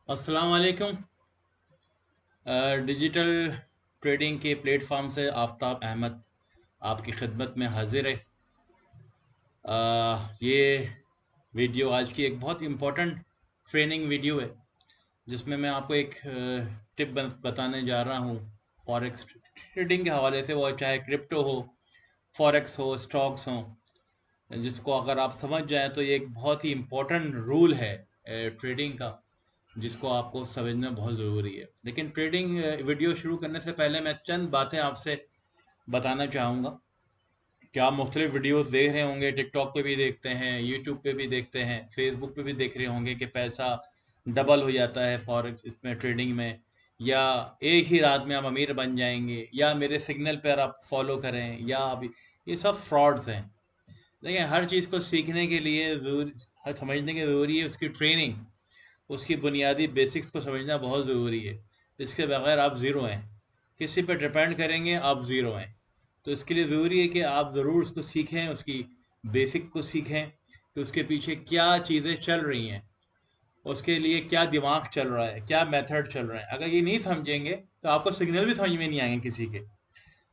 अस्सलाम वालेकुम। Digital trading के प्लेटफॉर्म से आफ्ताब अहमद आपकी खिदमत में हाजिर है। ये वीडियो आज की एक बहुत इम्पोर्टेंट ट्रेनिंग वीडियो है जिसमें मैं आपको एक टिप बताने जा रहा हूँ फॉरेक्स ट्रेडिंग के हवाले से, वो चाहे क्रिप्टो हो, फॉरेक्स हो, स्टॉक्स हो, जिसको अगर आप समझ जाएं तो ये एक बहुत ही इम्पोर्टेंट रूल है ट्रेडिंग का, जिसको आपको समझना बहुत ज़रूरी है। लेकिन ट्रेडिंग वीडियो शुरू करने से पहले मैं चंद बातें आपसे बताना चाहूँगा कि आप मुख्तलिफ वीडियोस देख रहे होंगे, टिकटॉक पे भी देखते हैं, यूट्यूब पे भी देखते हैं, फेसबुक पे भी देख रहे होंगे कि पैसा डबल हो जाता है फॉरेक्स इसमें ट्रेडिंग में, या एक ही रात में आप अमीर बन जाएंगे, या मेरे सिग्नल पर आप फॉलो करें, या अभी ये सब फ्रॉड्स हैं। देखिए, हर चीज़ को सीखने के लिए हर समझने की ज़रूरी है उसकी ट्रेनिंग, उसकी बुनियादी बेसिक्स को समझना बहुत ज़रूरी है। इसके बगैर आप ज़ीरो हैं, किसी पर डिपेंड करेंगे आप ज़ीरो हैं। तो इसके लिए ज़रूरी है कि आप ज़रूर उसको सीखें, उसकी बेसिक को सीखें कि उसके पीछे क्या चीज़ें चल रही हैं, उसके लिए क्या दिमाग चल रहा है, क्या मेथड चल रहा है। अगर ये नहीं समझेंगे तो आपको सिग्नल भी समझ में नहीं आएंगे किसी के।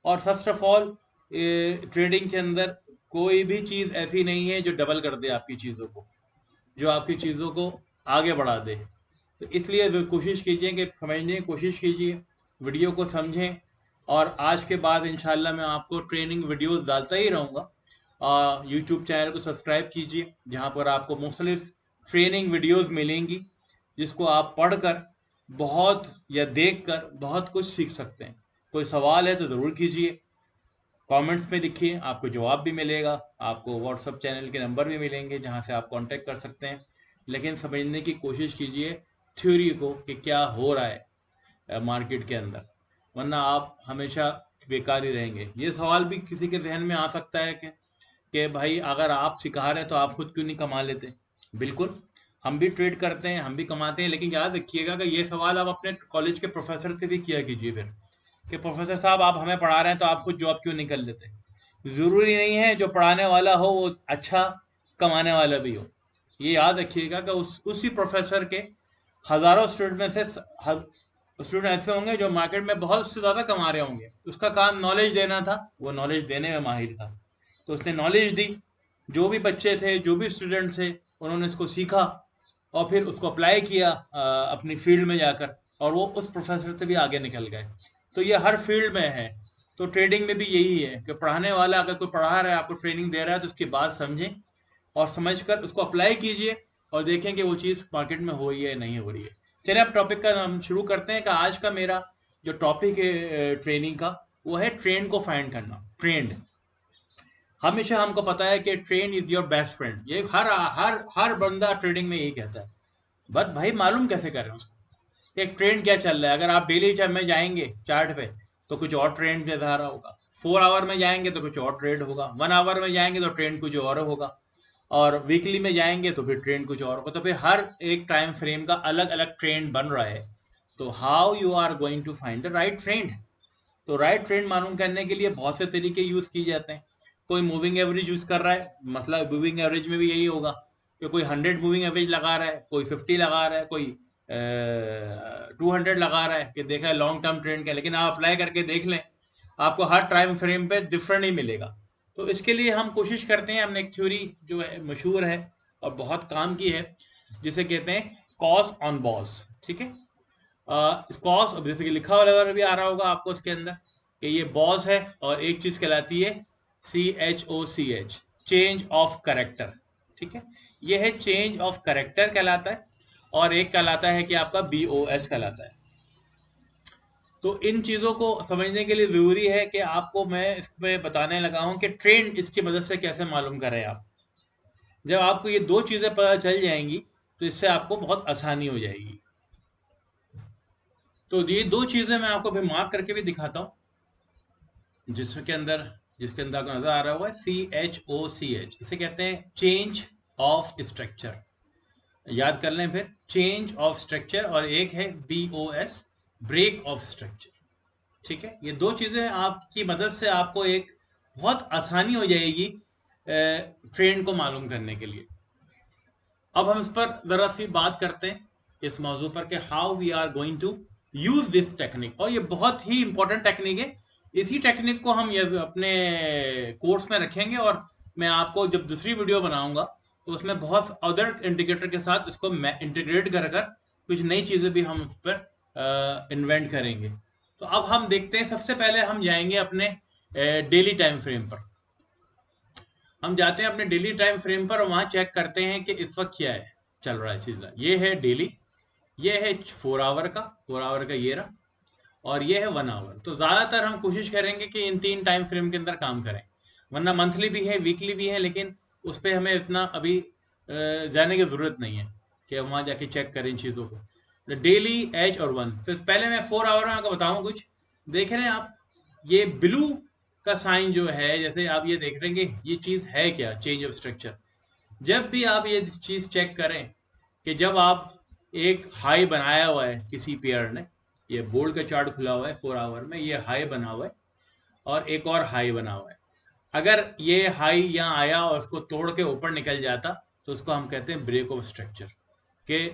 और फर्स्ट ऑफ ऑल, ट्रेडिंग के अंदर कोई भी चीज़ ऐसी नहीं है जो डबल कर दे आपकी चीज़ों को, जो आपकी चीज़ों को आगे बढ़ा दे। तो इसलिए कोशिश कीजिए कि समझने की कोशिश कीजिए, वीडियो को समझें। और आज के बाद इंशाल्लाह मैं आपको ट्रेनिंग वीडियोस डालता ही रहूँगा। यूट्यूब चैनल को सब्सक्राइब कीजिए, जहाँ पर आपको मुख्तलिफ ट्रेनिंग वीडियोस मिलेंगी, जिसको आप पढ़कर बहुत या देखकर बहुत कुछ सीख सकते हैं। कोई सवाल है तो ज़रूर कीजिए, कमेंट्स में लिखिए, आपको जवाब भी मिलेगा। आपको व्हाट्सअप चैनल के नंबर भी मिलेंगे जहां से आप कांटेक्ट कर सकते हैं। लेकिन समझने की कोशिश कीजिए थ्योरी को कि क्या हो रहा है मार्केट के अंदर, वरना आप हमेशा बेकार ही रहेंगे। ये सवाल भी किसी के जहन में आ सकता है कि भाई, अगर आप सिखा रहे हैं तो आप खुद क्यों नहीं कमा लेते। बिल्कुल, हम भी ट्रेड करते हैं, हम भी कमाते हैं, लेकिन याद रखिएगा कि ये सवाल आप अपने कॉलेज के प्रोफेसर से भी किया कीजिए फिर, कि प्रोफेसर साहब, आप हमें पढ़ा रहे हैं तो आप खुद जॉब क्यों नहीं कर लेते। ज़रूरी नहीं है जो पढ़ाने वाला हो वो अच्छा कमाने वाला भी हो। ये याद रखिएगा कि उसी प्रोफेसर के हज़ारों स्टूडेंट में से स्टूडेंट ऐसे होंगे जो मार्केट में बहुत से ज़्यादा कमा रहे होंगे। उसका काम नॉलेज देना था, वो नॉलेज देने में माहिर था, तो उसने नॉलेज दी। जो भी बच्चे थे, जो भी स्टूडेंट थे, उन्होंने इसको सीखा और फिर उसको अप्लाई किया अपनी फील्ड में जाकर, और वो उस प्रोफेसर से भी आगे निकल गए। तो ये हर फील्ड में है। तो ट्रेडिंग में भी यही है कि पढ़ाने वाला अगर कोई पढ़ा रहा है, आपको ट्रेनिंग दे रहा है, तो उसकी बात समझें और समझकर उसको अप्लाई कीजिए, और देखें कि वो चीज़ मार्केट में हो रही है या नहीं हो रही है। चलिए, अब टॉपिक का हम शुरू करते हैं कि आज का मेरा जो टॉपिक है ट्रेनिंग का, वो है ट्रेंड को फाइंड करना। ट्रेंड, हमेशा हमको पता है कि trend is your best friend, ये हर हर हर बंदा ट्रेडिंग में यही कहता है। बट भाई, मालूम कैसे करें उसको, एक ट्रेंड क्या चल रहा है। अगर आप डेली जब में जाएंगे चार्ट पे, तो कुछ और ट्रेंड दिखा रहा होगा। 4 आवर में जाएंगे तो कुछ और ट्रेंड होगा। 1 आवर में जाएंगे तो ट्रेंड कुछ और होगा। और वीकली में जाएंगे तो फिर ट्रेंड कुछ और होगा। तो फिर हर एक टाइम फ्रेम का अलग अलग ट्रेंड बन रहा है। तो how you are going to find the right trend. तो राइट ट्रेंड मालूम करने के लिए बहुत से तरीके यूज किए जाते हैं। कोई मूविंग एवरेज यूज कर रहा है, मतलब मूविंग एवरेज में भी यही होगा कि कोई 100 मूविंग एवरेज लगा रहा है, कोई 50 लगा रहा है, कोई 200 लगा रहा है कि देखा है लॉन्ग टर्म ट्रेंड का। लेकिन आप अप्लाई करके देख लें, आपको हर टाइम फ्रेम पे डिफरेंट ही मिलेगा। तो इसके लिए हम कोशिश करते हैं, हमने एक थ्योरी जो है मशहूर है और बहुत काम की है, जिसे कहते हैं कॉस ऑन बॉस। ठीक है, स्कॉस, अब जैसे कि लिखा हुआ भी आ रहा होगा आपको उसके अंदर, कि ये बॉस है और एक चीज कहलाती है CHOCH, चेंज ऑफ करेक्टर। ठीक है, ये है चेंज ऑफ करेक्टर कहलाता है, और एक कहलाता है कि आपका BOS कहलाता है। तो इन चीजों को समझने के लिए जरूरी है कि आपको मैं इसमें बताने लगा हूं कि ट्रेंड इसकी मदद से कैसे मालूम करें आप। जब आपको ये दो चीजें पता चल जाएंगी तो इससे आपको बहुत आसानी हो जाएगी। तो ये दो चीजें मैं आपको भी मार्क करके भी दिखाता हूँ, जिसके अंदर आपको नजर आ रहा होगा CHOCH, इसे कहते हैं चेंज ऑफ स्ट्रक्चर। याद कर लें फिर, चेंज ऑफ स्ट्रक्चर, और एक है BOS, ब्रेक ऑफ स्ट्रक्चर। ठीक है, ये दो चीजें आपकी मदद से आपको एक बहुत आसानी हो जाएगी ट्रेंड को मालूम करने के लिए। अब हम इस पर जरा सी बात करते हैं, इस मौजू पर कि how we are going to use this technique. और ये बहुत ही इंपॉर्टेंट टेक्निक है। इसी टेक्निक को हम ये अपने कोर्स में रखेंगे और मैं आपको जब दूसरी वीडियो बनाऊंगा तो उसमें बहुत अदर इंडिकेटर के साथ इसको मैं इंटीग्रेट कर कर कुछ नई चीज़ें भी हम उस पर इन्वेंट करेंगे। तो अब हम देखते हैं, सबसे पहले हम जाएंगे अपने डेली टाइम फ्रेम पर। हम जाते हैं अपने डेली टाइम फ्रेम पर और वहां चेक करते हैं कि इस वक्त क्या है चल रहा है चीज़। ये है डेली, ये है 4 आवर का, 4 आवर का ये रहा, और ये है 1 आवर। तो ज़्यादातर हम कोशिश करेंगे कि इन 3 टाइम फ्रेम के अंदर काम करें, वरना मंथली भी है, वीकली भी है, लेकिन उस पर हमें इतना अभी जाने की ज़रूरत नहीं है कि हम वहाँ जाके चेक करें इन चीज़ों को। डेली, एच और 1। फिर पहले मैं 4 आवर में आपको बताऊँ कुछ। देख रहे हैं आप ये ब्लू का साइन जो है, जैसे आप ये देख रहे हैं कि ये चीज़ है क्या, चेंज ऑफ स्ट्रक्चर। जब भी आप ये चीज़ चेक करें कि जब आप एक हाई बनाया हुआ है किसी पेयर ने, ये बोल्ड का चार्ट खुला हुआ है 4 आवर में, ये हाई बना हुआ है और एक और हाई बना हुआ है। अगर ये हाई यहाँ आया और उसको तोड़ के ऊपर निकल जाता तो उसको हम कहते हैं ब्रेक ऑफ स्ट्रक्चर, कि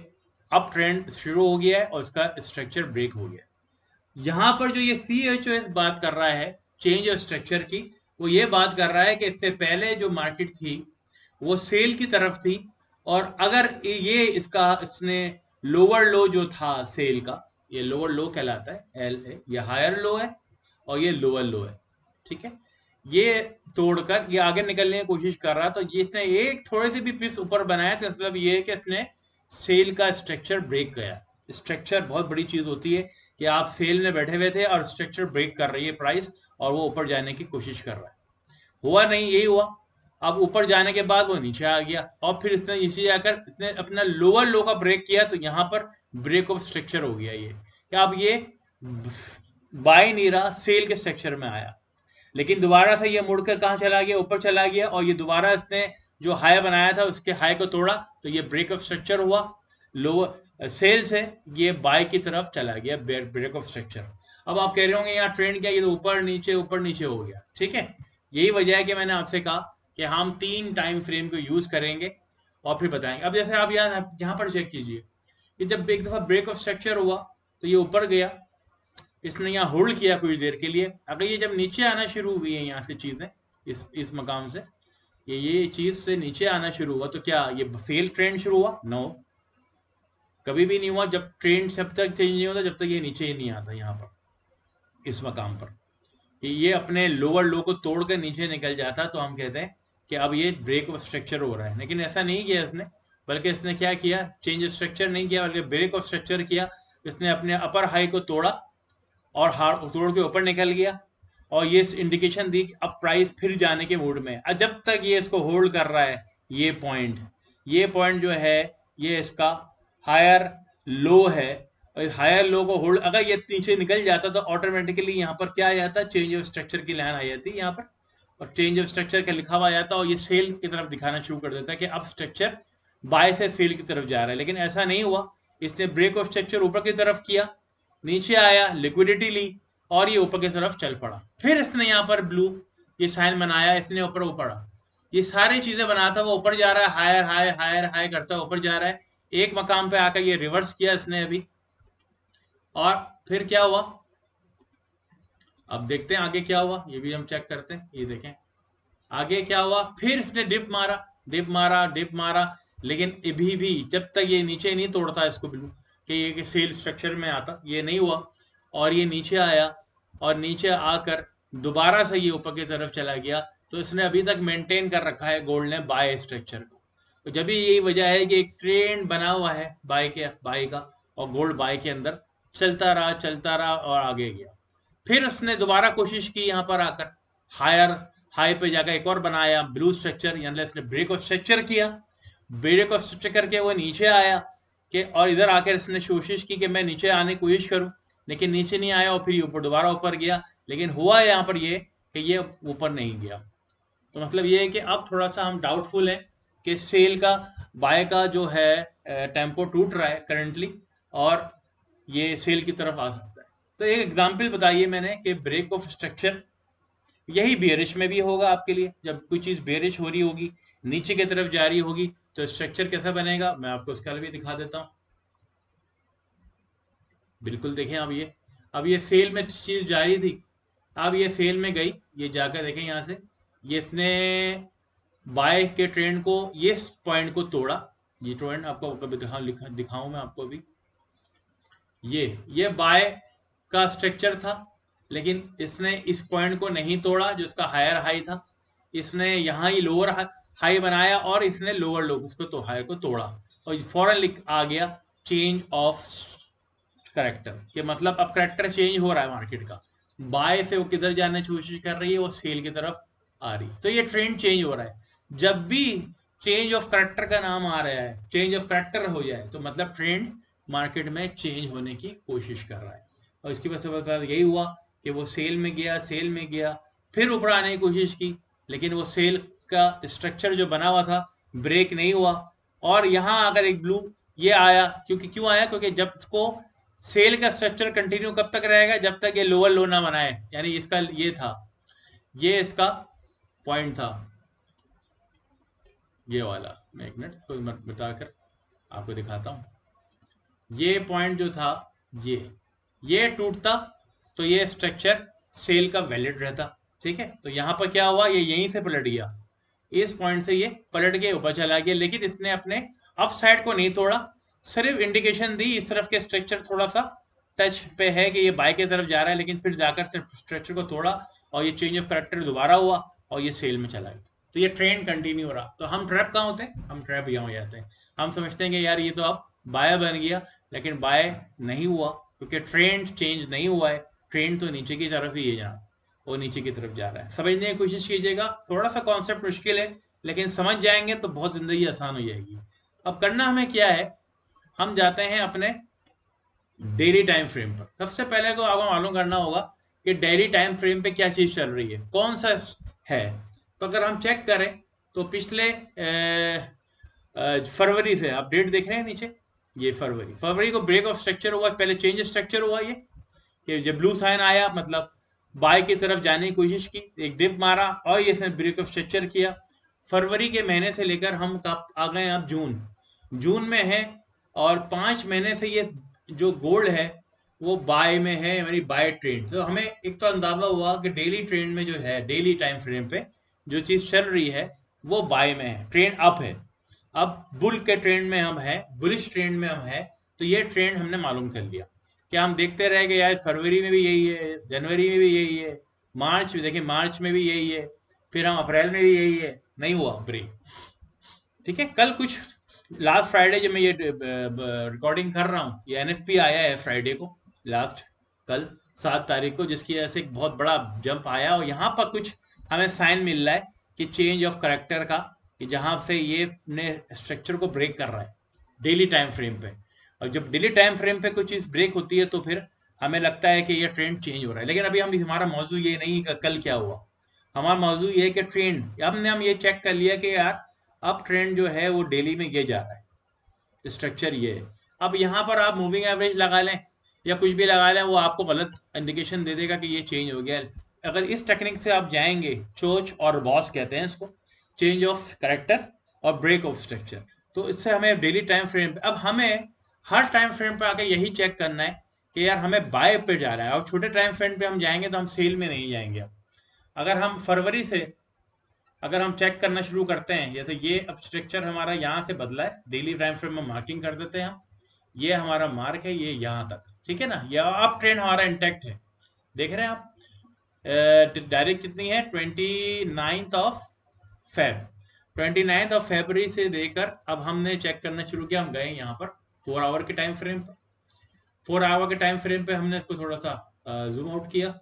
अप ट्रेंड शुरू हो गया है और उसका स्ट्रक्चर ब्रेक हो गया। यहाँ पर जो ये CHOS बात कर रहा है चेंज ऑफ स्ट्रक्चर की, वो ये बात कर रहा है कि इससे पहले जो मार्केट थी वो सेल की तरफ थी, और अगर ये इसने लोअर लो जो था सेल का, ये लोअर लो कहलाता है LA, ये हायर लो है और ये लोअर लो है, ठीक है। ये तोड़कर ये आगे निकलने की कोशिश कर रहा, तो ये इसने एक थोड़े से भी पीस ऊपर बनाया, तो मतलब ये है कि इसने सेल का स्ट्रक्चर ब्रेक किया। स्ट्रक्चर बहुत बड़ी चीज होती है कि आप सेल में बैठे हुए थे और स्ट्रक्चर ब्रेक कर रही है प्राइस, और वो ऊपर जाने की कोशिश कर रहा है। हुआ नहीं, यही हुआ। अब ऊपर जाने के बाद वो नीचे आ गया और फिर इसने नीचे जाकर इसने अपना लोअर लो का ब्रेक किया, तो यहाँ पर ब्रेक ऑफ स्ट्रक्चर हो गया ये, कि अब ये बाय नहीं रहा, सेल के स्ट्रक्चर में आया। लेकिन दोबारा से ये मुड़कर कहाँ चला गया, ऊपर चला गया, और ये दोबारा इसने जो हाई बनाया था उसके हाई को तोड़ा, तो ये ब्रेक ऑफ स्ट्रक्चर हुआ। लोअर सेल से ये बाय की तरफ चला गया, ब्रेक ऑफ स्ट्रक्चर। अब आप कह रहे होंगे यहाँ ट्रेंड क्या, ये तो ऊपर नीचे हो गया, ठीक है। यही वजह है कि मैंने आपसे कहा कि हम 3 टाइम फ्रेम को यूज करेंगे और फिर बताएंगे। अब जैसे आप यहाँ पर चेक कीजिए कि जब एक दफा ब्रेक ऑफ स्ट्रक्चर हुआ तो ये ऊपर गया, इसने यहाँ होल्ड किया कुछ देर के लिए। अगर ये जब नीचे आना शुरू हुई है यहाँ से चीजें, इस मकाम से ये चीज से नीचे आना शुरू हुआ, तो क्या ये सेल ट्रेंड शुरू हुआ? नो, कभी भी नहीं हुआ। जब ट्रेंड जब तक चेंज नहीं होता जब तक ये नीचे ही नहीं आता यहाँ पर, इस मकाम पर कि ये अपने लोअर लो को तोड़ कर नीचे निकल जाता, तो हम कहते हैं कि अब ये ब्रेक ऑफ स्ट्रक्चर हो रहा है। लेकिन ऐसा नहीं किया इसने, बल्कि इसने क्या किया, चेंज ऑफ स्ट्रक्चर नहीं किया बल्कि ब्रेक ऑफ स्ट्रक्चर किया। इसने अपने अपर हाई को तोड़ा और हार तोड़ के ऊपर निकल गया, और ये इंडिकेशन दी कि अब प्राइस फिर जाने के मूड में है। जब तक ये इसको होल्ड कर रहा है, ये पॉइंट जो है ये इसका हायर लो है, और हायर लो को होल्ड, अगर ये नीचे निकल जाता तो ऑटोमेटिकली यहाँ पर क्या आ जाता, चेंज ऑफ स्ट्रक्चर की लाइन आ जाती है यहाँ पर, और चेंज ऑफ स्ट्रक्चर का लिखा हुआ आ जाता, और ये सेल की तरफ दिखाना शुरू कर देता है कि अब स्ट्रक्चर बाय से सेल की तरफ जा रहा है। लेकिन ऐसा नहीं हुआ, इसने ब्रेक ऑफ स्ट्रक्चर ऊपर की तरफ किया, नीचे आया, लिक्विडिटी ली और ये ऊपर की तरफ चल पड़ा। फिर इसने यहाँ पर ब्लू ये साइन बनाया, इसने ऊपर ऊपर ये सारी चीजें बनाता हुआ ऊपर जा रहा है, हायर हाई हायर हाई करता हुआ ऊपर जा रहा है। एक मकाम पे आकर ये रिवर्स किया इसने अभी, और फिर क्या हुआ अब देखते हैं आगे क्या हुआ, ये भी हम चेक करते हैं। ये देखें आगे क्या हुआ, फिर इसने डिप मारा डिप मारा डिप मारा, लेकिन अभी भी जब तक ये नीचे नहीं तोड़ता इसको ब्लू कि ये कि सेल स्ट्रक्चर में आता, ये नहीं हुआ। और ये नीचे आया और नीचे आकर दोबारा से ये ऊपर की तरफ चला गया, तो इसने अभी तक मेंटेन कर रखा है गोल्ड ने बाय स्ट्रक्चर को। तो जब भी यही वजह है कि एक ट्रेंड बना हुआ है बाय का, और गोल्ड बाय के अंदर चलता रहा और आगे गया। फिर उसने दोबारा कोशिश की यहाँ पर आकर हायर हाई पे जाकर एक और बनाया ब्लू स्ट्रक्चर, यानी इसने ब्रेक ऑफ स्ट्रक्चर किया। ब्रेक ऑफ स्ट्रक्चर करके वो नीचे आया कि, और इधर आकर इसने कोशिश की कि मैं नीचे आने की कोशिश करूं, लेकिन नीचे नहीं आया और फिर ऊपर दोबारा ऊपर गया। लेकिन हुआ यहाँ पर ये कि ये ऊपर नहीं गया। तो मतलब ये है कि अब थोड़ा सा हम डाउटफुल हैं कि सेल का बाय का जो है टेम्पो टूट रहा है करंटली, और ये सेल की तरफ आ सकता है। तो एक एग्जाम्पल बताइए मैंने कि ब्रेक ऑफ स्ट्रक्चर यही बेरिश में भी होगा आपके लिए। जब कोई चीज बेरिश हो रही होगी, नीचे की तरफ जा रही होगी, तो स्ट्रक्चर कैसा बनेगा मैं आपको उसका भी दिखा देता हूँ। बिल्कुल देखें अब ये सेल में चीज जारी थी, अब ये सेल में गई, ये जाकर देखें यहाँ से, ये इसने बाय के ट्रेंड को, ये पॉइंट को तोड़ा। ये ट्रेंड आपको कभी दिखाऊं मैं आपको अभी। ये बाय का स्ट्रक्चर था, लेकिन इसने इस पॉइंट को नहीं तोड़ा जो इसका हायर हाई था। इसने यहाँ ही लोअर हाई बनाया और इसने लोअर लो उसको तो हाई को तोड़ा, और फौरन लिख आ गया चेंज ऑफ करेक्टर, कि मतलब अब करेक्टर चेंज हो रहा है मार्केट का। बाय से वो किधर जाने की कोशिश कर रही है, वो सेल की तरफ आ रही, तो ये ट्रेंड चेंज हो रहा है। जब भी चेंज ऑफ करेक्टर का नाम आ रहा है, चेंज ऑफ करेक्टर हो जाए, तो मतलब ट्रेंड मार्केट में चेंज होने की कोशिश कर रहा है। और इसकी वजह से यही हुआ कि वो सेल में गया, फिर ऊपर आने की कोशिश की, लेकिन वो सेल का स्ट्रक्चर जो बना हुआ था ब्रेक नहीं हुआ। और यहाँ अगर एक ब्लू ये आया, क्यों आया, क्योंकि जब इसको सेल का स्ट्रक्चर कंटिन्यू कब तक रहेगा, जब तक ये लोअर लो ना बनाए, यानी इसका ये था, ये इसका पॉइंट था, ये वाला। मैं एक मिनट इसको बताकर आपको दिखाता हूँ। ये पॉइंट जो था, ये टूटता तो ये स्ट्रक्चर सेल का वैलिड रहता, ठीक है। तो यहाँ पर क्या हुआ, ये यहीं से पलट गया, इस पॉइंट से ये पलट के ऊपर चला गया, लेकिन इसने अपने अप साइड को नहीं तोड़ा, सिर्फ इंडिकेशन दी इस तरफ के स्ट्रक्चर थोड़ा सा टच पे है कि ये बाय की तरफ जा रहा है, लेकिन फिर जाकर स्ट्रक्चर को तोड़ा और ये चेंज ऑफ करेक्टर दोबारा हुआ और ये सेल में चला गया। तो ये ट्रेंड कंटिन्यू हो रहा। तो हम ट्रैप कहाँ होते हैं, हम ट्रैप यहाँ हो जाते हैं। हम समझते हैं कि यार ये तो अब बाय बन गया, लेकिन बाय नहीं हुआ, क्योंकि ट्रेंड चेंज नहीं हुआ है। ट्रेंड तो नीचे की तरफ ही है, जहाँ वो नीचे की तरफ जा रहा है। समझने की कोशिश कीजिएगा, थोड़ा सा कॉन्सेप्ट मुश्किल है, लेकिन समझ जाएंगे तो बहुत जिंदगी आसान हो जाएगी। अब करना हमें क्या है, हम जाते हैं अपने डेली टाइम फ्रेम पर। सबसे पहले तो आपको मालूम करना होगा कि डेली टाइम फ्रेम पे क्या चीज चल रही है, कौन सा है। तो अगर हम चेक करें तो पिछले फरवरी से आप डेट देख रहे हैं नीचे, ये फरवरी को ब्रेक ऑफ स्ट्रक्चर हुआ, पहले चेंज स्ट्रक्चर हुआ, ये कि जब ब्लू साइन आया मतलब बाय की तरफ जाने की कोशिश की, एक डिप मारा और ये इसने ब्रेक ऑफ स्ट्रक्चर किया। फरवरी के महीने से लेकर हम कब आ गए, अब जून में है, और 5 महीने से ये जो गोल्ड है वो बाय में है, यानी बाय ट्रेंड। तो हमें एक तो अंदाजा हुआ कि डेली ट्रेंड में जो है, डेली टाइम फ्रेम पे जो चीज चल रही है वो बाय में है, ट्रेंड अप है। अब बुल के ट्रेंड में हम है, बुलिश ट्रेंड में हम है, तो ये ट्रेंड हमने मालूम कर लिया। क्या हम देखते रह गए यार, फरवरी में भी यही है, जनवरी में भी यही है, मार्च में देखिए, मार्च में भी यही है, फिर हम अप्रैल में भी यही है, नहीं हुआ ब्रेक, ठीक है। कल कुछ लास्ट फ्राइडे जब मैं ये रिकॉर्डिंग कर रहा हूँ, ये एनएफपी आया है फ्राइडे को, लास्ट कल 7 तारीख को, जिसकी वजह से एक बहुत बड़ा जंप आया, और यहाँ पर कुछ हमें साइन मिल रहा है कि चेंज ऑफ करेक्टर का, कि जहाँ से ये अपने स्ट्रक्चर को ब्रेक कर रहा है डेली टाइम फ्रेम पे। और जब डेली टाइम फ्रेम पे कोई चीज़ ब्रेक होती है तो फिर हमें लगता है कि ये ट्रेंड चेंज हो रहा है। लेकिन अभी हमारा मौजू ये नहीं कि कल क्या हुआ, हमारा मौजू ये है कि ट्रेंड, हम ये चेक कर लिया कि यार अब ट्रेंड जो है वो डेली में ये जा रहा है, स्ट्रक्चर ये है। अब यहाँ पर आप मूविंग एवरेज लगा लें या कुछ भी लगा लें, वो आपको गलत इंडिकेशन दे देगा कि ये चेंज हो गया। अगर इस टेक्निक से आप जाएंगे, चोच और बॉस कहते हैं इसको, चेंज ऑफ करेक्टर और ब्रेक ऑफ स्ट्रक्चर, तो इससे हमें डेली टाइम फ्रेम पे, अब हमें हर टाइम फ्रेम पे आके यही चेक करना है कि यार हमें बाय पे जा रहा है। और छोटे टाइम फ्रेम पे हम जाएंगे तो हम सेल में नहीं जाएंगे। अब अगर हम फरवरी से अगर हम चेक करना शुरू करते हैं, जैसे ये अब स्ट्रक्चर हमारा यहाँ से बदला है, डेली टाइम फ्रेम में मार्किंग कर देते हैं हम, ये हमारा मार्क है, ये यहाँ तक, ठीक है ना, या अब ट्रेंड हमारा इंटेक्ट है। देख रहे हैं आप, डायरेक्ट कितनी है, 29 ऑफ फेबररी से देकर अब हमने चेक करना शुरू किया। हम गए यहाँ पर 4 आवर के टाइम फ्रेम पर, 4 आवर के टाइम फ्रेम पे हमने इसको थोड़ा सा जूम आउट किया,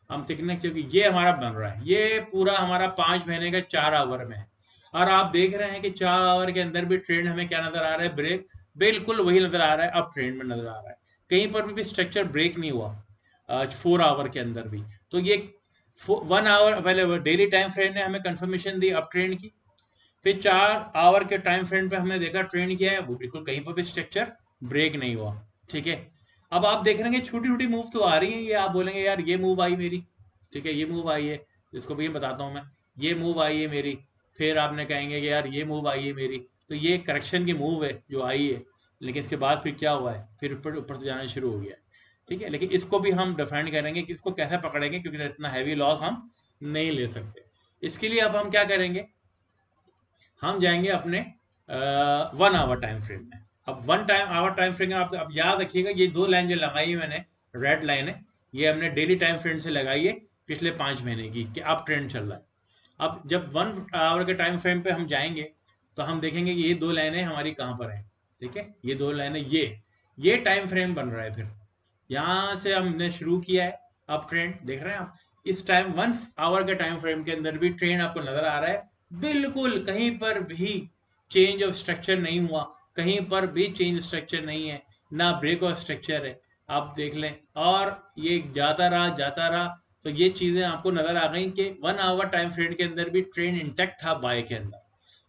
हम देखने, क्योंकि ये हमारा बन रहा है, ये पूरा हमारा 5 महीने का 4 आवर में है। और आप देख रहे हैं कि 4 आवर के अंदर भी ट्रेंड हमें क्या नजर आ रहा है, ब्रेक बिल्कुल वही नजर आ रहा है, अब ट्रेंड में नजर आ रहा है, कहीं पर भी स्ट्रक्चर ब्रेक नहीं हुआ 4 आवर के अंदर भी। तो ये 1 आवर पहले डेली टाइम फ्रेम ने हमें कंफर्मेशन दी अब ट्रेंड की, फिर 4 आवर के टाइम फ्रेम पे हमने देखा ट्रेंड किया है, वो बिल्कुल कहीं पर भी स्ट्रक्चर ब्रेक नहीं हुआ, ठीक है। अब आप देख रहे हैं छोटी छोटी मूव तो आ रही हैं, ये आप बोलेंगे यार ये मूव आई मेरी, ठीक है, ये मूव आई है, इसको भी बताता हूँ मैं, ये मूव आई है मेरी, फिर आपने कहेंगे कि यार ये मूव आई है मेरी, तो ये करेक्शन की मूव है जो आई है, लेकिन इसके बाद फिर क्या हुआ है, फिर ऊपर ऊपर से जाना शुरू हो गया है। ठीक है, लेकिन इसको भी हम डिफाइन करेंगे कि इसको कैसे पकड़ेंगे, क्योंकि इतना हैवी लॉस हम नहीं ले सकते। इसके लिए अब हम क्या करेंगे, हम जाएंगे अपने 1 आवर टाइम फ्रेम में। अब 1 आवर टाइम फ्रेम में आप अब याद रखिएगा, ये 2 लाइन जो लगाई है मैंने, रेड लाइन है, ये हमने डेली टाइम फ्रेम से लगाई है पिछले 5 महीने की, कि अब ट्रेंड चल रहा है। अब जब 1 आवर के टाइम फ्रेम पे हम जाएंगे तो हम देखेंगे कि ये 2 लाइनें हमारी कहाँ पर हैं। ठीक है, ये 2 लाइनें, ये टाइम फ्रेम बन रहा है। फिर यहाँ से हमने शुरू किया है, अब ट्रेंड देख रहे हैं आप, इस टाइम 1 आवर के टाइम फ्रेम के अंदर भी ट्रेंड आपको नजर आ रहा है। बिल्कुल कहीं पर भी चेंज ऑफ स्ट्रक्चर नहीं हुआ, कहीं पर भी चेंज स्ट्रक्चर नहीं है, ना ब्रेक ऑफ स्ट्रक्चर है। आप देख लें, और ये जाता रहा जाता रहा, तो ये चीजें आपको नजर आ गई कि 1 आवर टाइम फ्रेम के अंदर भी ट्रेंड इंटैक्ट था बाय के अंदर।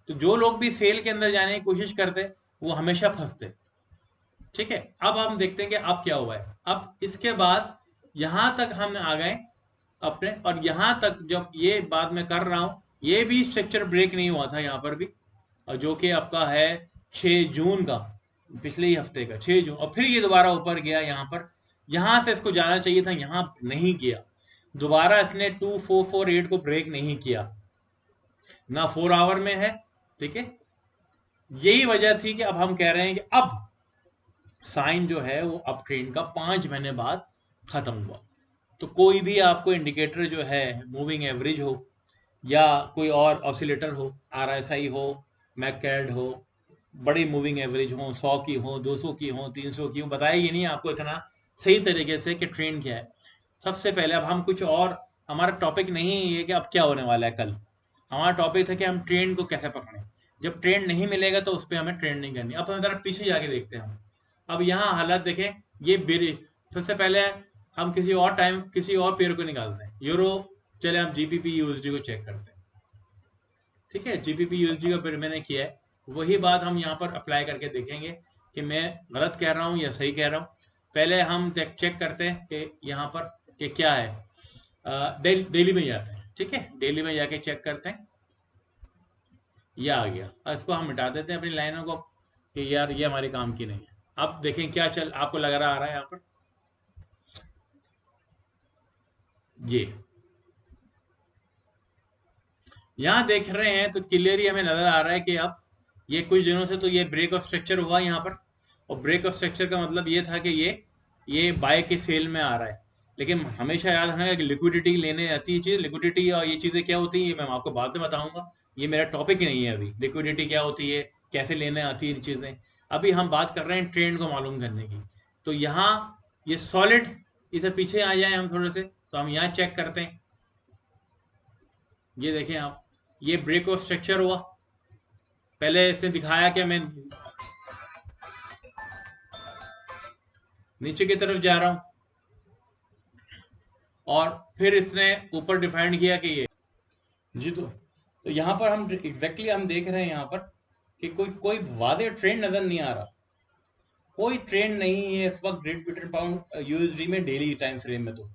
तो जो लोग भी सेल के अंदर जाने की कोशिश करते वो हमेशा फंसते। ठीक है, अब हम देखते हैं कि अब क्या हुआ है। अब इसके बाद यहां तक हम आ गए अपने, और यहां तक जब ये बात मैं कर रहा हूं, ये भी स्ट्रक्चर ब्रेक नहीं हुआ था यहाँ पर भी, और जो कि आपका है 6 जून का, पिछले ही हफ्ते का 6 जून, और फिर ये दोबारा ऊपर गया यहाँ पर। यहाँ से इसको जाना चाहिए था, यहाँ नहीं गया, दोबारा इसने 2448 को ब्रेक नहीं किया, ना 4 आवर में है। ठीक है, यही वजह थी कि अब हम कह रहे हैं कि अब साइन जो है वो अप ट्रेंड का 5 महीने बाद खत्म हुआ। तो कोई भी आपको इंडिकेटर जो है, मूविंग एवरेज हो या कोई और ऑसिलेटर हो, आरएसआई हो, मैककैड हो, बड़ी मूविंग एवरेज हो, 100 की हो, 200 की हो, 300 की हो, बताएगी नहीं आपको इतना सही तरीके से कि ट्रेंड क्या है। सबसे पहले अब हम कुछ और, हमारा टॉपिक नहीं है कि अब क्या होने वाला है कल, हमारा टॉपिक है कि हम ट्रेंड को कैसे पकड़ें। जब ट्रेंड नहीं मिलेगा तो उस पर हमें ट्रेंड नहीं करनी। अब हम जरा पीछे जाके देखते हैं हम। अब यहाँ हालत देखें, ये बेरी, सबसे पहले हम किसी और टाइम किसी और पेयर को निकालते हैं, यूरो। चले हम जीपीपी यूएसडी को चेक करते हैं। ठीक है, जीपीपी यूएसडी का पेयर मैंने किया है, वही बात हम यहाँ पर अप्लाई करके देखेंगे कि मैं गलत कह रहा हूँ या सही कह रहा हूँ। पहले हम चेक करते हैं कि यहाँ पर कि क्या है। डेली में जाते हैं, ठीक है, डेली में जाके चेक करते हैं। ये आ गया, इसको हम मिटा देते हैं अपनी लाइनों को कि यार ये हमारे काम की नहीं है। अब देखें क्या चल आपको लग रहा आ रहा है यहाँ पर, ये यहाँ देख रहे हैं तो क्लियरली हमें नजर आ रहा है कि अब ये कुछ दिनों से तो ये ब्रेक ऑफ स्ट्रक्चर हुआ यहाँ पर। और ब्रेक ऑफ स्ट्रक्चर का मतलब ये था कि ये बाय के सेल में आ रहा है। लेकिन हमेशा याद रखना कि लिक्विडिटी लेने आती है चीज, लिक्विडिटी और ये चीजें क्या होती है ये मैं आपको बाद में बताऊंगा, ये मेरा टॉपिक ही नहीं है अभी। लिक्विडिटी क्या होती है, कैसे लेने आती है ये चीजें, अभी हम बात कर रहे हैं ट्रेंड को मालूम करने की। तो यहाँ ये सॉलिड, इसे पीछे आ जाए हम थोड़े से, तो हम यहाँ चेक करते हैं। ये देखें आप, ये ब्रेक ऑफ स्ट्रक्चर हुआ, पहले इसने दिखाया कि मैं नीचे की तरफ जा रहा हूं, और फिर इसने ऊपर डिफाइंड किया कि ये जी। तो यहाँ पर हम एग्जैक्टली हम देख रहे हैं यहाँ पर कि कोई कोई वादे ट्रेंड नजर नहीं आ रहा, कोई ट्रेंड नहीं है इस वक्त ग्रेट ब्रिटेन पाउंड यूएसडी में डेली टाइम फ्रेम में। तो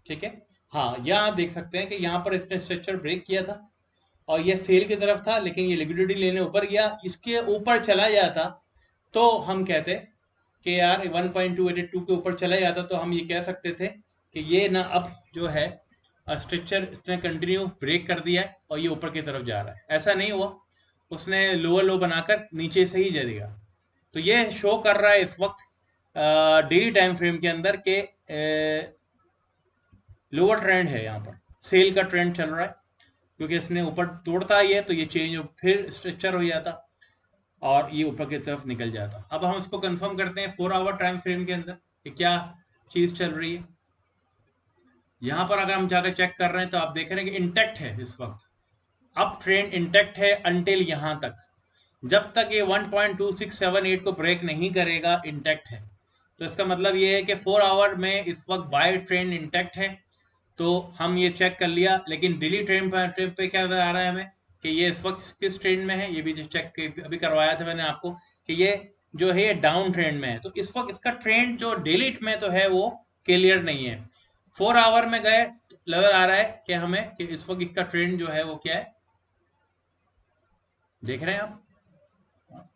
ठीक है, हाँ, यहाँ आप देख सकते हैं कि यहाँ पर इसने स्ट्रक्चर ब्रेक किया था, और ये सेल की तरफ था, लेकिन ये लिक्विडिटी लेने ऊपर गया, इसके ऊपर चला जाता तो हम कहते कि यार 1.282 के ऊपर चला जाता तो हम ये कह सकते थे कि ये ना अब जो है स्ट्रक्चर इसने कंटिन्यू ब्रेक कर दिया है और ये ऊपर की तरफ जा रहा है। ऐसा नहीं हुआ, उसने लोअर लो बनाकर नीचे से ही जाएगा। तो ये शो कर रहा है इस वक्त डेली टाइम फ्रेम के अंदर के लोअर ट्रेंड है, यहाँ पर सेल का ट्रेंड चल रहा है, क्योंकि इसने ऊपर तोड़ता ही है तो ये चेंज फिर स्ट्रक्चर हो जाता और ये ऊपर की तरफ निकल जाता। अब हम इसको कंफर्म करते हैं 4 आवर टाइम फ्रेम के अंदर कि क्या चीज चल रही है। यहाँ पर अगर हम जाकर चेक कर रहे हैं तो आप देख रहे हैं कि इंटैक्ट है इस वक्त, अप ट्रेंड इंटैक्ट है अंटिल यहाँ तक, जब तक ये 1.2678 को ब्रेक नहीं करेगा इंटैक्ट है। तो इसका मतलब ये है कि 4 आवर में इस वक्त बाय ट्रेंड इंटैक्ट है। तो हम ये चेक कर लिया, लेकिन डेली ट्रेंड पे क्या नजर आ रहा है हमें कि ये इस वक्त किस ट्रेंड में है, ये भी चेक अभी करवाया था मैंने आपको कि ये जो है डाउन ट्रेंड में है। तो इस वक्त इसका ट्रेंड जो डेली में तो है वो क्लियर नहीं है। 4 आवर में गए नजर आ रहा है कि हमें कि इस वक्त इसका ट्रेंड जो है वो क्या है, देख रहे हैं आप।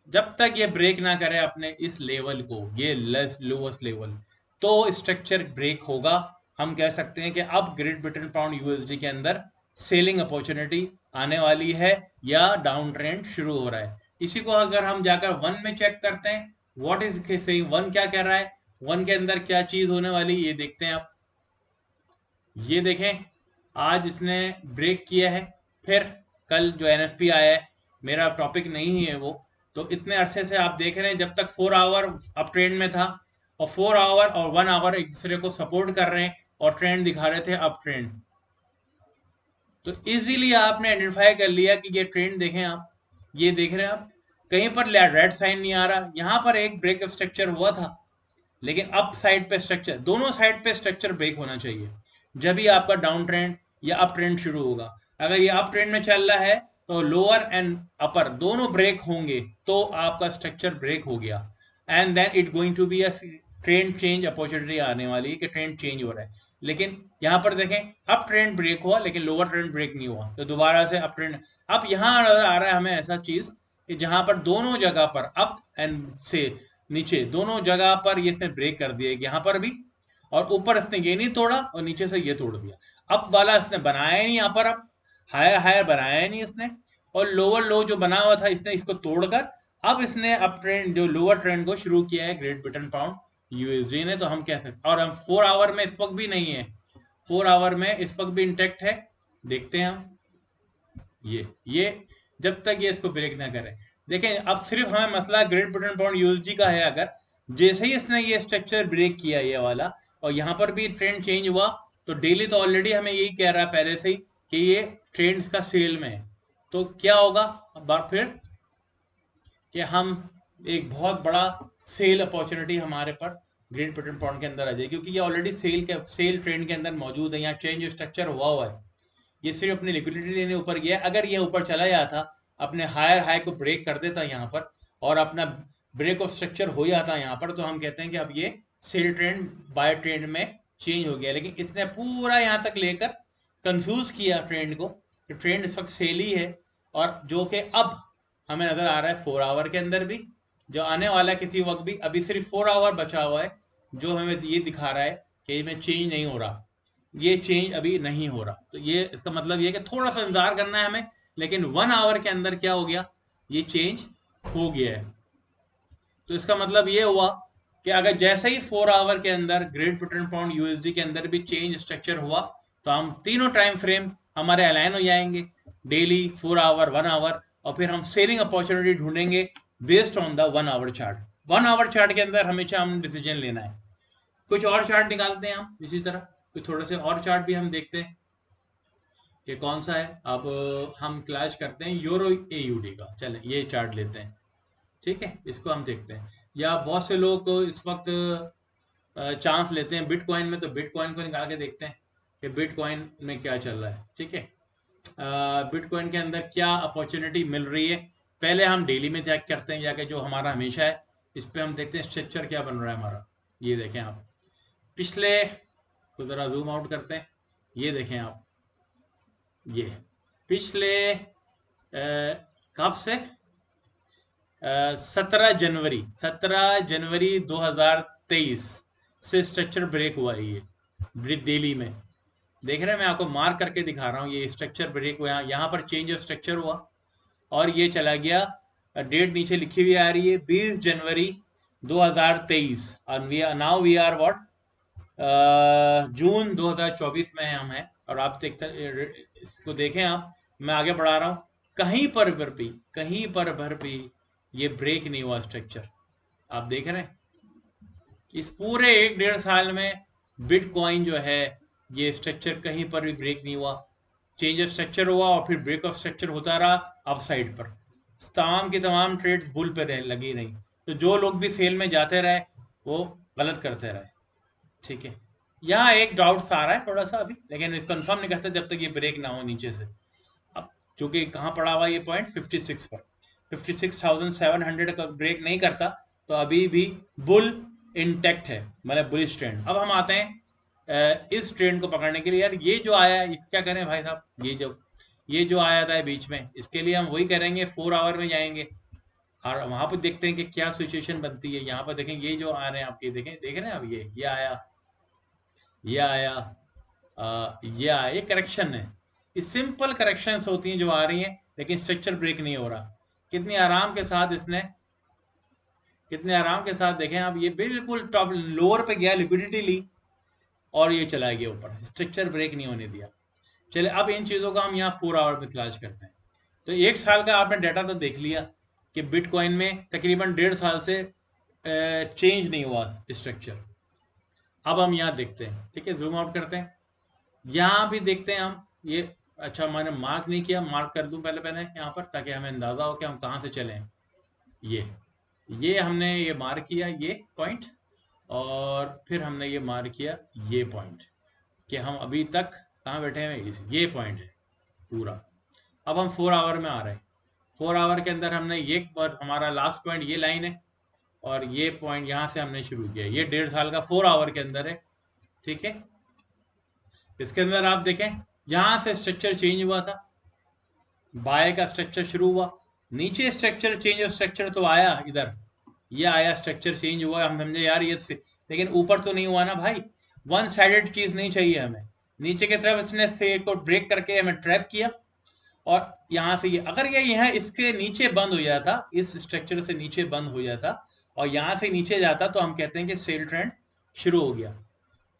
जब तक ये ब्रेक ना करे अपने इस लेवल को, ये लोएस्ट लेवल, तो स्ट्रक्चर ब्रेक होगा। हम कह सकते हैं कि अब ग्रेट ब्रिटेन पाउंड यूएसडी के अंदर सेलिंग अपॉर्चुनिटी आने वाली है या डाउन ट्रेंड शुरू हो रहा है। इसी को अगर हम जाकर वन में चेक करते हैं, व्हाट इज सेइंग, वन क्या कह रहा है, वन के अंदर क्या चीज होने वाली, ये देखते हैं आप। ये देखें, आज इसने ब्रेक किया है, फिर कल जो एनएफपी आया है, मेरा टॉपिक नहीं है वो, तो इतने अरसे से आप देख रहे हैं जब तक 4 आवर अप ट्रेंड में था और 4 आवर और 1 आवर एक दूसरे को सपोर्ट कर रहे हैं और ट्रेंड दिखा रहे थे अप ट्रेंड। तो इजीली आपने आइडेंटिफाई कर लिया कि ये ट्रेंड देखें आप, ये देख रहे हैं आप, कहीं पर रेड साइन नहीं आ रहा। यहां पर एक ब्रेक स्ट्रक्चर हुआ था, लेकिन अप साइड पे स्ट्रक्चर, दोनों साइड पे स्ट्रक्चर ब्रेक होना चाहिए जब भी आपका डाउन ट्रेंड या अप ट्रेंड शुरू होगा। अगर ये अप ट्रेंड में चल रहा है तो लोअर एंड अपर दोनों ब्रेक होंगे तो आपका स्ट्रक्चर ब्रेक हो गया, and then it going to be a trend change opportunity आने वाली है कि ट्रेंड चेंज हो रहा है। लेकिन यहाँ पर देखें, अप ट्रेंड ब्रेक हुआ लेकिन लोअर ट्रेंड ब्रेक नहीं हुआ, तो दोबारा से अप ट्रेंड। अब यहाँ आ रहा है हमें ऐसा चीज कि जहां पर दोनों जगह पर अप एंड से नीचे दोनों जगह पर ये इसने ब्रेक कर दिया, यहाँ पर भी, और ऊपर इसने ये नहीं तोड़ा और नीचे से ये तोड़ दिया। अप वाला इसने बनाया ही नहीं, यहाँ पर अप हायर हायर बनाया ही नहीं इसने, और लोअर लो जो बना हुआ था इसने इसको तोड़कर अब इसने अप ट्रेंड जो लोअर ट्रेंड को शुरू किया है ग्रेट ब्रिटेन पाउंड यूएसडी ने। तो हम कह सकते, और हम 4 आवर में इस वक्त भी नहीं है, 4 आवर में इस वक्त भी इंटेक्ट है। देखते हैं हम, ये जब तक ये इसको ब्रेक ना करे। देखें, अब सिर्फ हमें मसला ग्रेट ब्रिटेन पाउंड यूएसडी का है। अगर जैसे ही इसने ये स्ट्रक्चर ब्रेक किया ये वाला और यहाँ पर भी ट्रेंड चेंज हुआ, तो डेली तो ऑलरेडी हमें यही कह रहा है पहले से ही कि ये ट्रेंड्स का सेल में है। तो क्या होगा अब बार फिर कि हम एक बहुत बड़ा सेल अपॉर्चुनिटी हमारे पर ग्रेट ब्रिटेन पाउंड के अंदर आ जाएगी, क्योंकि ये ऑलरेडी सेल ट्रेंड के अंदर मौजूद है। यहाँ चेंज स्ट्रक्चर हुआ है, ये सिर्फ अपनी लिक्विडिटी लेने ऊपर गया। अगर ये ऊपर चला जाता, अपने हायर हाई को ब्रेक कर देता यहाँ पर और अपना ब्रेक ऑफ स्ट्रक्चर हो जाता यहाँ पर, तो हम कहते हैं कि अब ये सेल ट्रेंड बाय ट्रेंड में चेंज हो गया। लेकिन इसने पूरा यहाँ तक लेकर कंफ्यूज किया ट्रेंड को कि ट्रेंड इस वक्त सेल ही है, और जो कि अब हमें नजर आ रहा है 4 आवर के अंदर भी, जो आने वाला है किसी वक्त भी। अभी सिर्फ 4 आवर बचा हुआ है जो हमें ये दिखा रहा है कि इसमें चेंज नहीं हो रहा, ये चेंज अभी नहीं हो रहा। तो ये इसका मतलब ये कि थोड़ा सा इंतजार करना है हमें। लेकिन 1 आवर के अंदर क्या हो गया, ये चेंज हो गया है। तो इसका मतलब ये हुआ कि अगर जैसे ही 4 आवर के अंदर ग्रेट ब्रिटेन पाउंड यूएसडी के अंदर भी चेंज स्ट्रक्चर हुआ, तो हम तीनों टाइम फ्रेम हमारे अलाइन हो जाएंगे, डेली, 4 आवर, 1 आवर, और फिर हम सेलिंग अपॉर्चुनिटी ढूंढेंगे based on the 1 our chart. 1 our chart के अंदर हमेशा हम डिसीजन लेना है। कुछ और चार्ट निकालते हैं हम इसी तरह, कुछ थोड़े से और चार्ट भी हम देखते हैं कि कौन सा है। अब हम क्लैश करते हैं यूरो एयूडी का, चलें ये चार्ट लेते हैं, ठीक है, इसको हम देखते हैं। या बहुत से लोग इस वक्त चांस लेते हैं बिटकॉइन में, तो बिटकॉइन को निकाल के देखते हैं कि बिटकॉइन में क्या चल रहा है, ठीक है। बिटकॉइन के अंदर क्या अपॉर्चुनिटी मिल रही है, पहले हम डेली में चेक करते हैं जाके, जो हमारा हमेशा है। इस पर हम देखते हैं स्ट्रक्चर क्या बन रहा है हमारा। ये देखें आप, पिछले को ज़रा जूम आउट करते हैं, ये देखें आप, ये पिछले कब से 17 जनवरी 2023 से स्ट्रक्चर ब्रेक हुआ है। ये डेली में देख रहे हैं, मैं आपको मार्क करके दिखा रहा हूँ, ये स्ट्रक्चर ब्रेक हुआ, यहाँ पर चेंज ऑफ स्ट्रक्चर हुआ और ये चला गया। डेट नीचे लिखी हुई आ रही है 20 जनवरी 2023, और नाउ वी आर व्हाट, जून 2024 में हम हैं। और आप देखते इसको देखें आप, मैं आगे बढ़ा रहा हूँ, कहीं पर भी ये ब्रेक नहीं हुआ स्ट्रक्चर। आप देख रहे हैं, इस पूरे 1-1.5 साल में बिटकॉइन जो है ये स्ट्रक्चर कहीं पर भी ब्रेक नहीं हुआ। चेंज ऑफ स्ट्रक्चर हुआ और फिर ब्रेक ऑफ स्ट्रक्चर होता रहा अप साइड पर, तमाम की तमाम ट्रेड्स बुल पे लगी नहीं। तो जो लोग भी सेल में जाते रहे वो गलत करते रहे, ठीक है। यहाँ एक डाउट्स आ रहा है थोड़ा सा अभी, लेकिन कंफर्म नहीं करते जब तक ये ब्रेक ना हो नीचे से। अब चूंकि कहाँ पड़ा हुआ ये पॉइंट 56 पर, 56,700 का ब्रेक नहीं करता तो अभी भी बुल इंटेक्ट है, मतलब बुलिश ट्रेंड। अब हम आते हैं इस ट्रेंड को पकड़ने के लिए। यार ये जो आया है क्या करें भाई साहब, ये जो आया था बीच में, इसके लिए हम वही करेंगे, 4 आवर में जाएंगे। और वहां पर देखते हैं कि क्या सिचुएशन बनती है। यहाँ पर देखें, ये जो आ रहे हैं आपके, देखें देख रहे हैं आप, ये आया, ये आया, ये आया, ये करेक्शन है। ये सिंपल करेक्शंस होती हैं जो आ रही हैं, लेकिन स्ट्रक्चर ब्रेक नहीं हो रहा। कितनी आराम के साथ इसने, कितने आराम के साथ देखें आप, ये बिल्कुल टॉप लोअर पे गया, लिक्विडिटी ली और ये चला गया ऊपर, स्ट्रक्चर ब्रेक नहीं होने दिया। चले अब इन चीज़ों का हम यहाँ 4 आवर में तलाश करते हैं। तो 1 साल का आपने डाटा तो देख लिया कि बिटकॉइन में तकरीबन 1.5 साल से चेंज नहीं हुआ स्ट्रक्चर। अब हम यहाँ देखते हैं, ठीक है, जूम आउट करते हैं, यहाँ भी देखते हैं हम ये। अच्छा, मैंने मार्क नहीं किया, मार्क कर दूं पहले पहले यहाँ पर, ताकि हमें अंदाज़ा हो कि हम कहाँ से चलें। ये हमने ये मार्क किया, ये पॉइंट, और फिर हमने ये मार्क किया ये पॉइंट, कि हम अभी तक कहाँ बैठे हैं, ये पॉइंट है पूरा। अब हम 4 आवर में आ रहे हैं। 4 आवर के अंदर हमने ये पर, हमारा लास्ट पॉइंट ये लाइन है, और ये पॉइंट यहाँ से हमने शुरू किया। ये 1.5 साल का 4 आवर के अंदर है, ठीक है। इसके अंदर आप देखें, जहाँ से स्ट्रक्चर चेंज हुआ था, बाय का स्ट्रक्चर शुरू हुआ, नीचे स्ट्रक्चर चेंज और स्ट्रक्चर तो आया इधर, ये आया, स्ट्रक्चर चेंज हुआ, हम समझे यार ये लेकिन ऊपर तो नहीं हुआ ना भाई। वन साइडेड चीज नहीं चाहिए हमें। नीचे की तरफ इसने से को ब्रेक करके हमें ट्रैप किया, और यहाँ से ये, अगर ये यहाँ इसके नीचे बंद हो जाता, इस स्ट्रक्चर से नीचे बंद हो जाता और यहाँ से नीचे जाता, तो हम कहते हैं कि सेल ट्रेंड शुरू हो गया,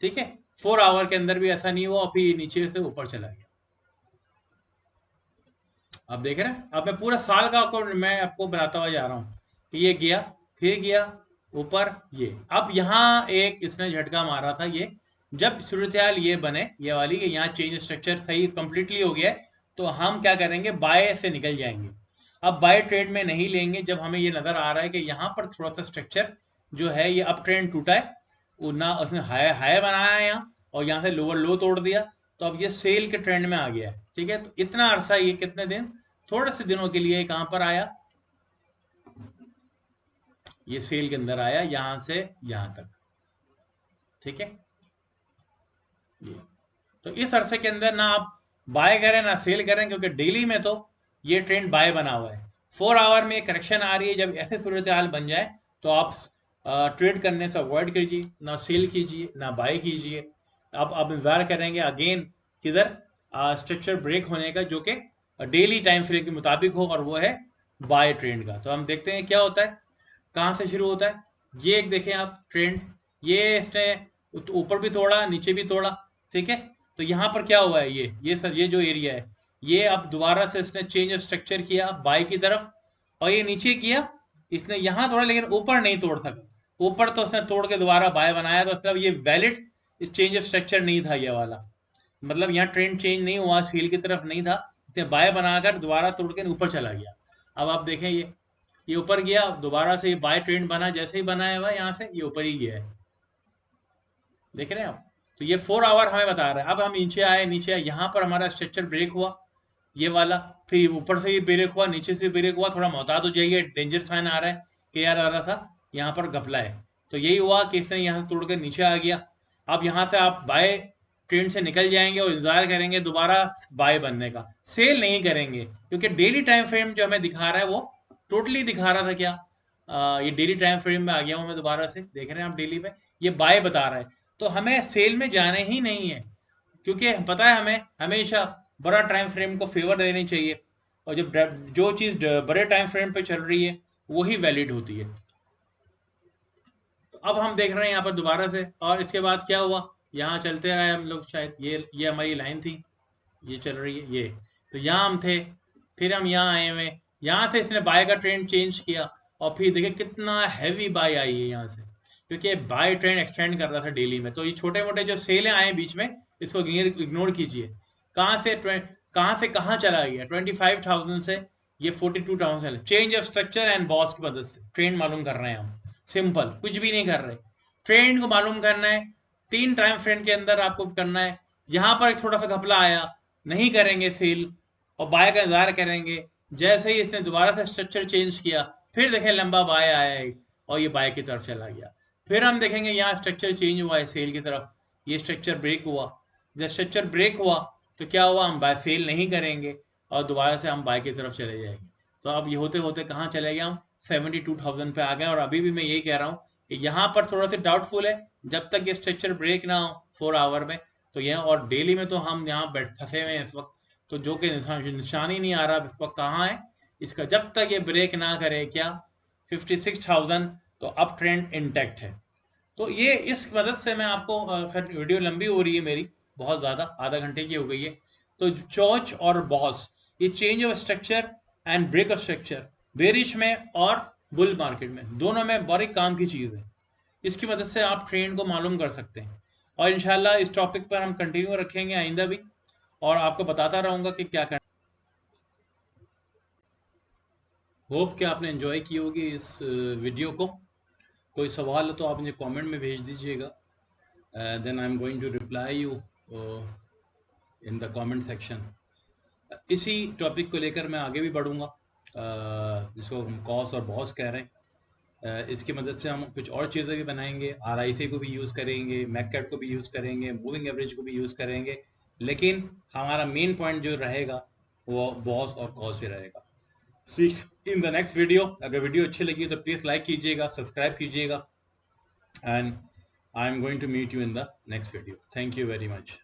ठीक है। 4 आवर के अंदर भी ऐसा नहीं हुआ, और फिर नीचे से ऊपर चला गया। अब देख रहे हैं, अब मैं पूरा साल का मैं आपको बनाता हुआ जा रहा हूँ कि ये गया, फिर गया ऊपर, ये अब यहाँ एक इसने झटका मारा था। ये जब सूरत हाल ये बने, ये वाली, कि यहाँ चेंज स्ट्रक्चर सही कंप्लीटली हो गया है, तो हम क्या करेंगे, बाय से निकल जाएंगे। अब बाय ट्रेड में नहीं लेंगे जब हमें ये नजर आ रहा है कि यहाँ पर थोड़ा सा स्ट्रक्चर जो है ये अप ट्रेंड टूटा है, वो ना उसने हाई हाई बनाया है यहाँ, और यहाँ से लोअर लो तोड़ दिया, तो अब ये सेल के ट्रेंड में आ गया है, ठीक है। तो इतना अरसा, ये कितने दिन, थोड़े से दिनों के लिए कहां पर आया, ये सेल के अंदर आया, यहां से यहां तक, ठीक है। ये तो इस अरसे के अंदर ना आप बाय करें ना सेल करें, क्योंकि डेली में तो ये ट्रेंड बाय बना हुआ है। 4 आवर में करेक्शन आ रही है, जब ऐसे सूरत हाल बन जाए तो आप ट्रेड करने से अवॉइड कीजिए, ना सेल कीजिए ना बाय कीजिए। आप इंतजार करेंगे अगेन किधर, स्ट्रक्चर ब्रेक होने का, जो कि डेली टाइम फ्रेम के मुताबिक हो, और वो है बाय ट्रेंड का। तो हम देखते हैं क्या होता है, कहाँ से शुरू होता है। ये एक देखें आप ट्रेंड, ये इसने ऊपर भी तोड़ा, नीचे भी तोड़ा, ठीक है। तो यहाँ पर क्या हुआ है, ये सर, ये जो एरिया है, ये अब दोबारा से इसने चेंज ऑफ स्ट्रक्चर किया बाय की तरफ, और ये नीचे किया, इसने यहाँ तोड़ा लेकिन ऊपर नहीं तोड़ सका। ऊपर तो उसने तोड़ के दोबारा बाय बनाया, तो मतलब ये वैलिड चेंज ऑफ स्ट्रक्चर नहीं था ये वाला, मतलब यहाँ ट्रेंड चेंज नहीं हुआ, सील की तरफ नहीं था, इसने बाय बनाकर दोबारा तोड़ के ऊपर चला गया। अब आप देखें, ये ऊपर गया, दोबारा से ये बाय ट्रेंड बना, जैसे ही बनाया हुआ यहाँ से ये ऊपर ही गया है, देख रहे हैं आप। तो ये 4 आवर हमें बता रहा है। अब हम नीचे आए, नीचे आए, यहाँ पर हमारा स्ट्रक्चर ब्रेक हुआ, ये वाला, फिर ऊपर से भी ब्रेक हुआ, नीचे से ब्रेक हुआ, थोड़ा मोहतात हो जाइए, डेंजर साइन आ रहा है कि यार आ रहा था यहाँ पर घपला है। तो यही हुआ कि इसने यहाँ से तोड़ कर नीचे आ गया। अब यहाँ से आप बाय ट्रेंड से निकल जाएंगे और इंतजार करेंगे दोबारा बाय बनने का, सेल नहीं करेंगे, क्योंकि डेली टाइम फ्रेम जो हमें दिखा रहा है वो टोटली दिखा रहा था क्या, ये डेली टाइम फ्रेम में आ गया हूँ मैं, दोबारा से देख रहे हैं आप डेली पे, ये बाय बता रहा है। तो हमें सेल में जाने ही नहीं है, क्योंकि पता है हमें हमेशा बड़ा टाइम फ्रेम को फेवर देनी चाहिए, और जब जो चीज़ बड़े टाइम फ्रेम पे चल रही है वही वैलिड होती है। तो अब हम देख रहे हैं यहाँ पर दोबारा से, और इसके बाद क्या हुआ, यहाँ चलते रहे हम लोग, शायद ये हमारी लाइन थी, ये चल रही है ये, तो यहाँ हम थे, फिर हम यहाँ आए हुए, यहाँ से इसने बाय का ट्रेंड चेंज किया, और फिर देखिए कितना हैवी बाय आई है यहाँ से, क्योंकि बाय ट्रेंड एक्सटेंड कर रहा था डेली में। तो ये छोटे मोटे जो सेल आए बीच में, इसको इग्नोर कीजिए। कहाँ से कहाँ से कहाँ चला गया, 25,000 से ये 42,000, change of structure and boss की मदद से ट्रेंड मालूम कर रहे हैं हम, सिंपल, कुछ भी नहीं कर रहे, ट्रेंड को मालूम करना है, 3 टाइम फ्रेम के अंदर आपको करना है। यहाँ पर एक थोड़ा सा घपला आया, नहीं करेंगे सेल, और बाय का इंतजार करेंगे। जैसे ही इसने दोबारा से स्ट्रक्चर चेंज किया, फिर देखें लंबा बाय आया है, और ये बाय की तरफ चला गया। फिर हम देखेंगे यहाँ स्ट्रक्चर चेंज हुआ है सेल की तरफ, ये स्ट्रक्चर ब्रेक हुआ, जब स्ट्रक्चर ब्रेक हुआ तो क्या हुआ, हम बाय सेल नहीं करेंगे, और दोबारा से हम बाय की तरफ चले जाएंगे। तो अब ये होते होते कहाँ चले गए हम, 72,000 पे आ गए। और अभी भी मैं यही कह रहा हूँ कि यहाँ पर थोड़ा सा डाउटफुल है, जब तक ये स्ट्रक्चर ब्रेक ना हो 4 आवर में। तो यह और डेली में तो हम यहाँ बैठ फंसे हुए हैं इस वक्त, तो जो कि निशान ही नहीं आ रहा इस वक्त कहाँ है इसका। जब तक ये ब्रेक ना करे क्या 56,000, तो अप ट्रेंड इंटैक्ट है। तो ये इस मदद से मैं आपको खैर वीडियो लंबी हो रही है मेरी, बहुत ज़्यादा, आधा घंटे की हो गई है। तो चौच और बॉस, ये change of structure and break of structure bearish में और बुल मार्केट में, दोनों में बड़ी काम की चीज़ है। इसकी मदद से आप ट्रेंड को मालूम कर सकते हैं। और इंशाल्लाह इस टॉपिक पर हम कंटिन्यू रखेंगे आइंदा भी, और आपको बताता रहूँगा कि क्या करना। होप कि आपने एंजॉय की होगी इस वीडियो को। कोई सवाल हो तो आप मुझे कमेंट में भेज दीजिएगा, then I'm going to reply you in the comment section। इसी टॉपिक को लेकर मैं आगे भी बढ़ूंगा, जिसको हम कॉस और बॉस कह रहे हैं। इसकी मदद से हम कुछ और चीज़ें भी बनाएंगे, RIC को भी यूज़ करेंगे, मैककैट को भी यूज़ करेंगे, मूविंग एवरेज को भी यूज़ करेंगे। लेकिन हमारा मेन पॉइंट जो रहेगा वो बॉस और कॉस ही रहेगा। सी इन द नेक्स्ट वीडियो। अगर वीडियो अच्छी लगी तो प्लीज़ लाइक कीजिएगा, सब्सक्राइब कीजिएगा, and I'm going to meet you in the next video. Thank you very much.